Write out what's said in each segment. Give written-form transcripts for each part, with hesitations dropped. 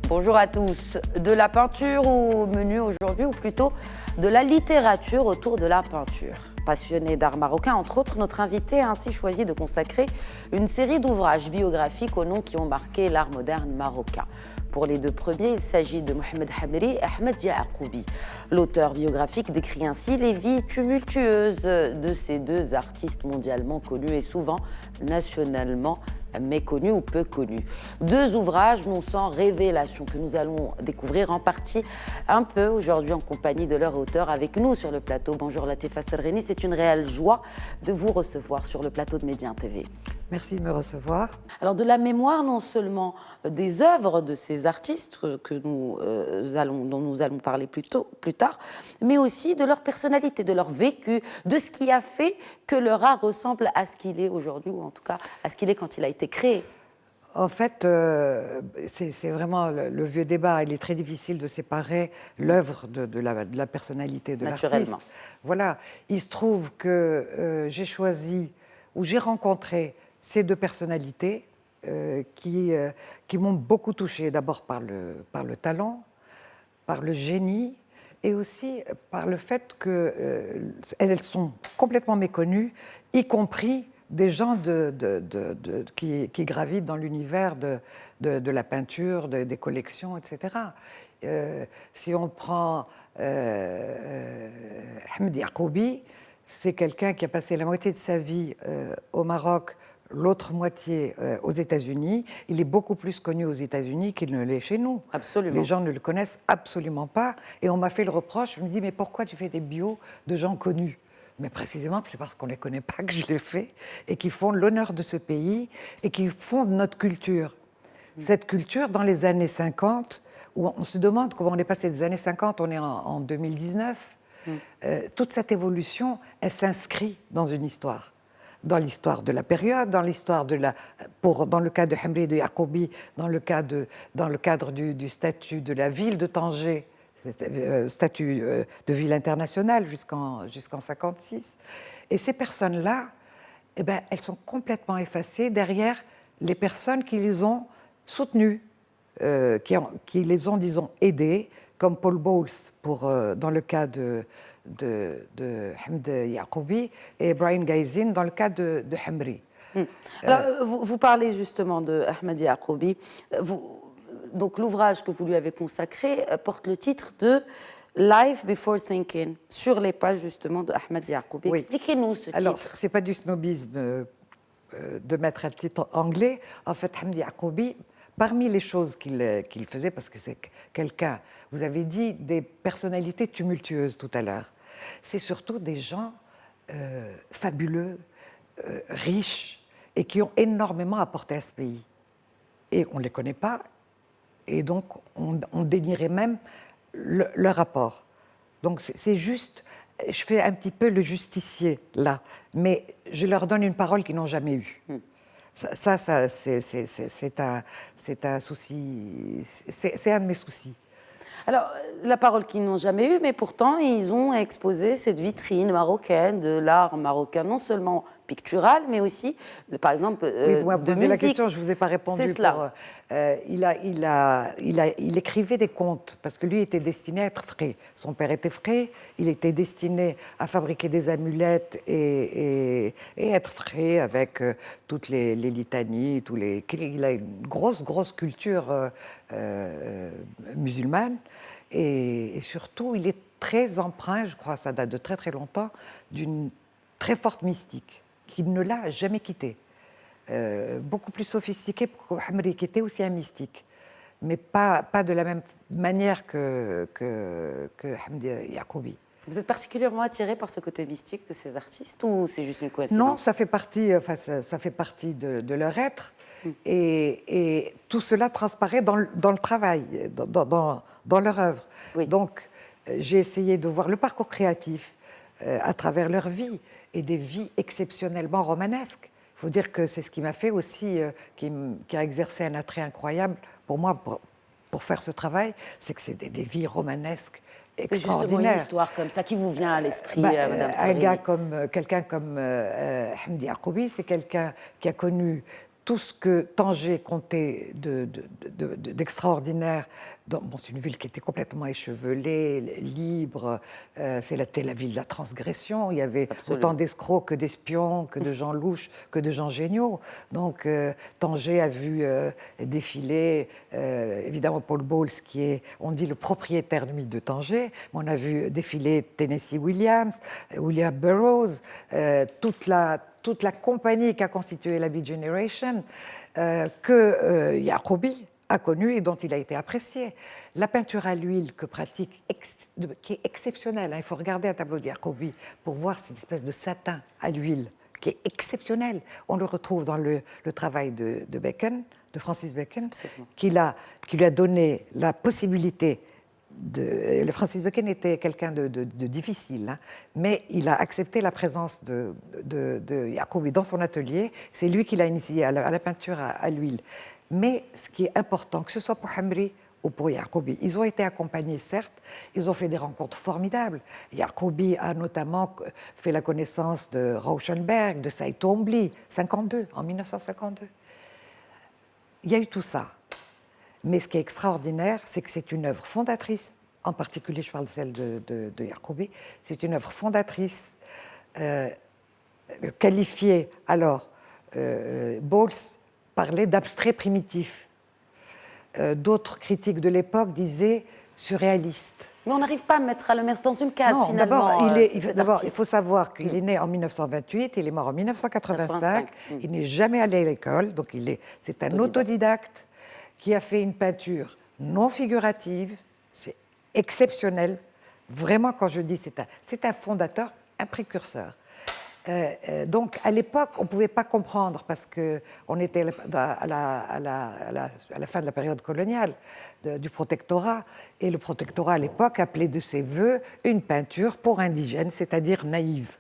Bonjour à tous. De la peinture au menu aujourd'hui, ou plutôt de la littérature autour de la peinture. Passionné d'art marocain, entre autres, notre invité a ainsi choisi de consacrer une série d'ouvrages biographiques aux noms qui ont marqué l'art moderne marocain. Pour les deux premiers, il s'agit de Mohamed Hamri et Ahmed Yaqoubi. L'auteur biographique décrit ainsi les vies tumultueuses de ces deux artistes mondialement connus et souvent nationalement méconnus ou peu connus. Deux ouvrages non sans révélation que nous allons découvrir en partie un peu aujourd'hui en compagnie de leur auteur avec nous sur le plateau. Bonjour Latifa Sergheni, c'est une réelle joie de vous recevoir sur le plateau de Médien TV. Merci de me recevoir. Alors de la mémoire non seulement des œuvres de ces artistes dont nous allons parler plus tard, mais aussi de leur personnalité, de leur vécu, de ce qui a fait que leur art ressemble à ce qu'il est aujourd'hui, ou en tout cas à ce qu'il est quand il a été créé. En fait, c'est vraiment le vieux débat. Il est très difficile de séparer l'œuvre de la personnalité de l'artiste. Voilà. Il se trouve que j'ai choisi, ou j'ai rencontré ces deux personnalités qui m'ont beaucoup touchée. D'abord par le talent, par le génie, et aussi par le fait qu'elles sont complètement méconnues, y compris des gens qui gravitent dans l'univers de la peinture, des collections, etc. Si on prend Ahmed Yaqoubi, c'est quelqu'un qui a passé la moitié de sa vie au Maroc, l'autre moitié aux États-Unis. Il est beaucoup plus connu aux États-Unis qu'il ne l'est chez nous. Absolument. Les gens ne le connaissent absolument pas. Et on m'a fait le reproche, je me dis, mais pourquoi tu fais des bios de gens connus ? Mais précisément, c'est parce qu'on ne les connaît pas que je les fais, et qui font l'honneur de ce pays, et qui font de notre culture. Cette culture, dans les années 50, où on se demande comment on est passé des années 50, on est en 2019, toute cette évolution, elle s'inscrit dans une histoire. Dans l'histoire de la période, dans l'histoire dans le cas de Hamri et de Yaqoubi, dans le cadre du statut de la ville de Tanger, statut de ville internationale jusqu'en 1956. Et ces personnes-là, eh ben, elles sont complètement effacées derrière les personnes qui les ont soutenues, qui les ont, disons, aidées, comme Paul Bowles dans le cas de Hamd Yaqoubi et Brian Gaizin dans le cas de Hamri. Alors, vous parlez justement de Ahmed Yaqoubi. Donc l'ouvrage que vous lui avez consacré porte le titre de Life Before Thinking, sur les pages justement de Ahmed Yaqoubi. Oui. Expliquez-nous ce titre. Alors, ce n'est pas du snobisme de mettre un titre anglais. En fait, Ahmed Yaqoubi, parmi les choses qu'il faisait, parce que c'est quelqu'un, vous avez dit des personnalités tumultueuses tout à l'heure, c'est surtout des gens fabuleux, riches, et qui ont énormément apporté à ce pays. Et on ne les connaît pas, et donc on dénierait même leur apport. Donc c'est juste, je fais un petit peu le justicier là, mais je leur donne une parole qu'ils n'ont jamais eue. Ça c'est un souci, c'est un de mes soucis. Alors, la parole qu'ils n'ont jamais eue, mais pourtant, ils ont exposé cette vitrine marocaine de l'art marocain, non seulement pictural, mais aussi, par exemple, oui, vous m'avez posé musique. La question, je ne vous ai pas répondu. C'est cela. Il écrivait des contes, parce que lui était destiné à être frais. Son père était frais, il était destiné à fabriquer des amulettes et être frais avec toutes les litanies, il a une grosse culture musulmane. Et surtout, il est très empreint, je crois, ça date de très très longtemps, d'une très forte mystique, qui ne l'a jamais quitté. Beaucoup plus sophistiqué que Hamri, qui était aussi un mystique, mais pas de la même manière que Hamd Yaqoubi. Vous êtes particulièrement attiré par ce côté mystique de ces artistes, ou c'est juste une coïncidence? Non, ça fait partie de leur être. Et tout cela transparaît dans le travail, dans leur œuvre. Oui. Donc, j'ai essayé de voir le parcours créatif à travers leur vie, et des vies exceptionnellement romanesques. Il faut dire que c'est ce qui m'a fait aussi, qui a exercé un attrait incroyable pour moi, pour faire ce travail, c'est que c'est des vies romanesques extraordinaire. Justement, une histoire comme ça qui vous vient à l'esprit, Madame Sergheni. Quelqu'un comme Hamd Yaqoubi, c'est quelqu'un qui a connu tout ce que Tanger comptait d'extraordinaire. Bon, c'est une ville qui était complètement échevelée, libre, c'était la ville de la transgression. Il y avait autant d'escrocs que d'espions, que de gens louches, que de gens géniaux. Donc Tanger a vu défiler, évidemment, Paul Bowles, qui est, on dit, le propriétaire du mythe de Tanger. On a vu défiler Tennessee Williams, William Burroughs, toute la compagnie qui a constitué la Beat Generation, que Yacoubi a connue et dont il a été apprécié. La peinture à l'huile que pratique, qui est exceptionnelle, hein, il faut regarder un tableau de Yacoubi pour voir cette espèce de satin à l'huile qui est exceptionnel. On le retrouve dans le travail de Bacon, de Francis Bacon, qui lui a donné la possibilité Francis Bacon était quelqu'un de difficile, hein, mais il a accepté la présence de Yacoubi dans son atelier. C'est lui qui l'a initié à la peinture à l'huile. Mais ce qui est important, que ce soit pour Hamri ou pour Yacoubi, ils ont été accompagnés, certes, ils ont fait des rencontres formidables. Yacoubi a notamment fait la connaissance de Rauschenberg, de Saïd Twombly, en 1952. Il y a eu tout ça. Mais ce qui est extraordinaire, c'est que c'est une œuvre fondatrice, en particulier, je parle de celle de Yacoubi, c'est une œuvre fondatrice qualifiée. Alors, Bowles parlait d'abstrait primitif. D'autres critiques de l'époque disaient surréaliste. Mais on n'arrive pas à le mettre dans une case, non, finalement. D'abord, il faut savoir qu'il est né en 1928, il est mort en 1985, il n'est jamais allé à l'école, donc c'est un autodidacte qui a fait une peinture non figurative, c'est exceptionnel. Vraiment, quand je dis c'est un fondateur, un précurseur. Donc, à l'époque, on ne pouvait pas comprendre parce qu'on était à la fin de la période coloniale, du protectorat. Et le protectorat, à l'époque, appelait de ses voeux une peinture pour indigènes, c'est-à-dire naïve.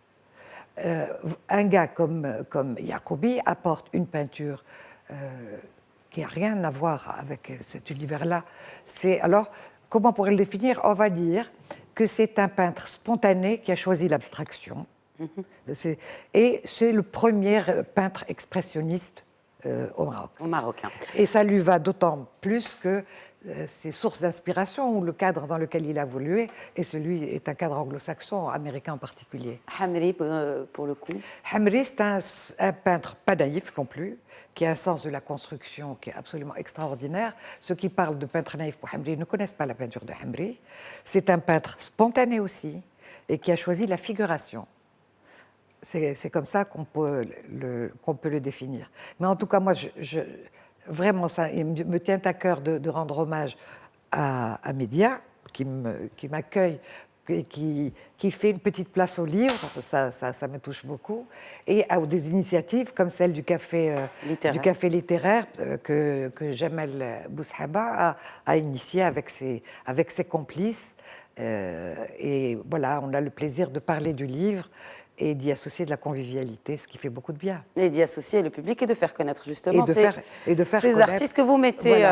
Un gars comme Yacoubi apporte une peinture qui n'a rien à voir avec cet univers-là. Alors, comment pourrait le définir? On va dire que c'est un peintre spontané qui a choisi l'abstraction. Et c'est le premier peintre expressionniste au Maroc. Au Marocain. Et ça lui va d'autant plus que ses sources d'inspiration, ou le cadre dans lequel il a évolué, est un cadre anglo-saxon, américain en particulier. Hamri, pour le coup. Hamri, c'est un peintre pas naïf non plus, qui a un sens de la construction qui est absolument extraordinaire. Ceux qui parlent de peintre naïf pour Hamri ne connaissent pas la peinture de Hamri. C'est un peintre spontané aussi, et qui a choisi la figuration. C'est comme ça qu'on peut le définir. Mais en tout cas, moi, vraiment, il me tient à cœur de rendre hommage à Média, qui m'accueille et qui fait une petite place au livre, ça me touche beaucoup, et à des initiatives comme celle du café littéraire que Jamal Boushaba a initié avec ses complices. Et voilà, on a le plaisir de parler du livre et d'y associer de la convivialité, ce qui fait beaucoup de bien. Et d'y associer le public et de faire connaître justement ces artistes que vous mettez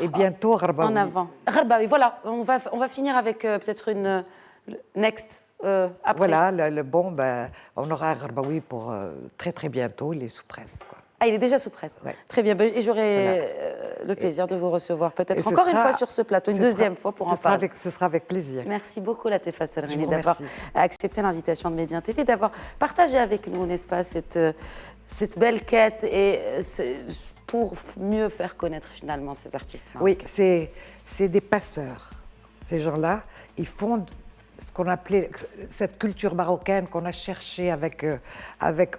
et bientôt en avant. Gharbaoui, voilà, on va finir avec peut-être une next après. Voilà, on aura un Gharbaoui pour très très bientôt, il est sous presse, quoi. Ah, il est déjà sous presse. Ouais. Très bien. Et j'aurai le plaisir de vous recevoir peut-être encore une fois sur ce plateau, une deuxième fois pour en parler. Ce sera avec plaisir. Merci beaucoup, Latefa Selreni, d'avoir accepté l'invitation de Médien TV, d'avoir partagé avec nous, n'est-ce pas, cette belle quête et pour mieux faire connaître finalement ces artistes marocains. Oui, c'est des passeurs. Ces gens-là, ils font ce qu'on appelait cette culture marocaine qu'on a cherchée avec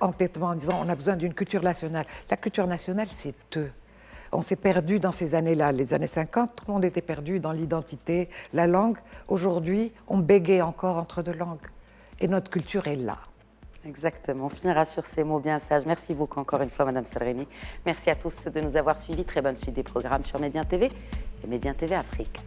entêtement en disant on a besoin d'une culture nationale. La culture nationale, c'est eux. On s'est perdu dans ces années-là. Les années 50, tout le monde était perdu dans l'identité, la langue. Aujourd'hui, on bégaye encore entre deux langues. Et notre culture est là. Exactement. On finira sur ces mots bien sages. Merci beaucoup encore une fois, Madame Selreni. Merci à tous de nous avoir suivis. Très bonne suite des programmes sur Médien TV et Médien TV Afrique.